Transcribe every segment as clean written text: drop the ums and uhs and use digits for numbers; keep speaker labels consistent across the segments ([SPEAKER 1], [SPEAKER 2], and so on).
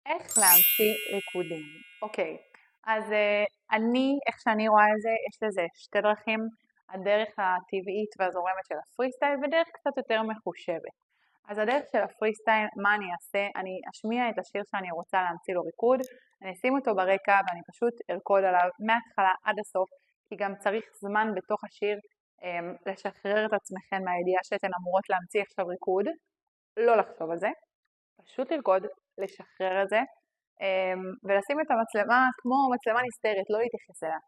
[SPEAKER 1] איך להמציא ריקודים. אוקיי, אז איך שאני רואה את זה, יש לזה שתי דרכים, הדרך הטבעית והזורמת של הפרי סטייל ודרך קצת יותר מחושבת. אז הדרך של הפרי סטייל, מה אני אעשה? אני אשמיע את השיר שאני רוצה להמציא לו ריקוד, אני אשים אותו ברקע ואני פשוט ארקוד עליו מההתחלה עד הסוף, כי גם צריך זמן בתוך השיר לשחרר את עצמכם מהידיעה שאתן אמורות להמציא עכשיו ריקוד, לא לחשוב על זה. פשוט לרקוד, לשחרר את זה, ולשים את המצלמה כמו מצלמה נסתרת, לא להתייחס אליה.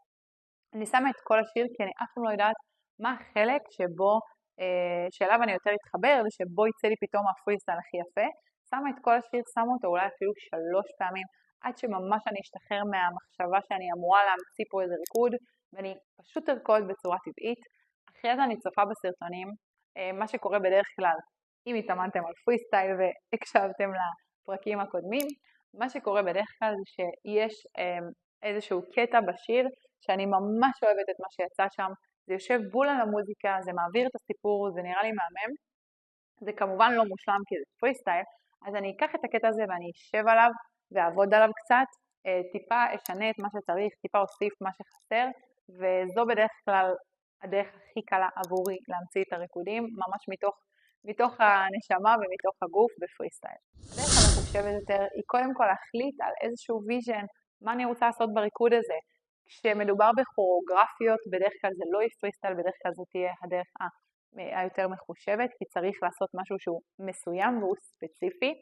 [SPEAKER 1] אני שמה את כל השיר כי אני אף פעם לא יודעת מה החלק שאליו אני יותר אתחבר, ושבו יצא לי פתאום הפריסטייל הכי יפה. שמה את כל השיר, שמה אותו אולי אפילו 3 פעמים, עד שממש אני אשתחרר מהמחשבה שאני אמורה להמציא פה איזה ריקוד, ואני פשוט ארקוד בצורה טבעית. אחרי זה אני צופה בסרטונים, מה שקורה בדרך כלל, אם התאמנתם על פרי סטייל והקשבתם לפרקים הקודמים, מה שקורה בדרך כלל זה שיש איזשהו קטע בשיר שאני ממש אוהבת את מה שיצא שם, זה יושב בול על המוזיקה, זה מעביר את הסיפור, זה נראה לי מהמם, זה כמובן לא מושלם כי זה פרי סטייל, אז אני אקח את הקטע הזה ואני אשב עליו ואעבוד עליו קצת, טיפה אשנה את מה שצריך, טיפה אוסיף מה שחסר, וזו בדרך כלל הדרך הכי קלה עבורי להמציא את הריקודים, ממש מתוך הנשמה ומתוך הגוף בפרי סטייל. הדרך המחושבת יותר היא קודם כל להחליט על איזשהו ויז'ן, מה אני רוצה לעשות בריקוד הזה. כשמדובר בכוריאוגרפיות, בדרך כלל זה לא יהיה פרי סטייל, בדרך כלל זו תהיה הדרך היותר מחושבת, כי צריך לעשות משהו שהוא מסוים והוא ספציפי.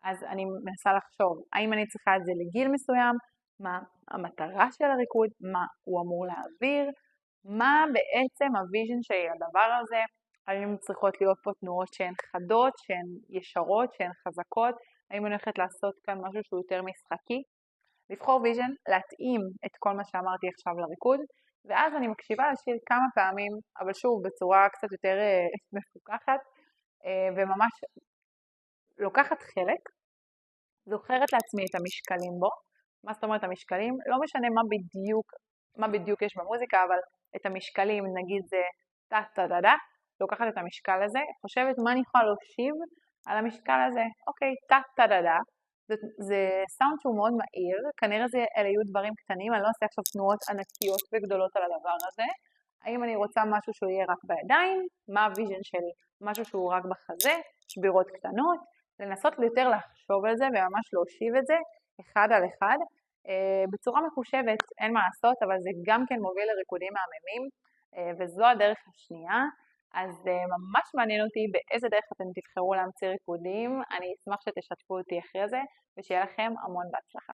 [SPEAKER 1] אז אני מנסה לחשוב, האם אני צריכה את זה לגיל מסוים, מה המטרה של הריקוד, מה הוא אמור להעביר, מה בעצם הוויז'ן שלי לדבר הזה, האם צריכות להיות פה תנועות שהן חדות, שהן ישרות, שהן חזקות, האם אני הולכת לעשות כאן משהו שהוא יותר משחקי. לבחור ויז'ן, להתאים את כל מה שאמרתי עכשיו לריקוד, ואז אני מקשיבה לשיר כמה פעמים, אבל שוב בצורה קצת יותר מפוקחת, וממש לוקחת חלק, זוכרת לעצמי את המשקלים בו. מה זאת אומרת המשקלים? לא משנה מה בדיוק יש במוזיקה, אבל את המשקלים, נגיד זה טה טה דה דה, לוקחת את המשקל הזה, חושבת מה אני יכולה להושיב על המשקל הזה. אוקיי, טה טה דה דה, זה סאונד שהוא מאוד מהיר, כנראה אלה יהיו דברים קטנים, אני לא עושה עכשיו תנועות ענקיות וגדולות על הדבר הזה. האם אני רוצה משהו שהוא יהיה רק בידיים? מה הוויז'ן שלי? משהו שהוא רק בחזה? שבירות קטנות? לנסות יותר לחשוב על זה וממש להושיב את זה אחד על אחד. בצורה מחושבת, אין מה לעשות, אבל זה גם כן מוביל לריקודים מהממים, וזו הדרך השנייה. אז ממש מעניין אותי באיזה דרך אתם תבחרו להמציא ריקודים, אני אשמח שתשתפו אותי אחרי זה, ושיהיה לכם המון בהצלחה.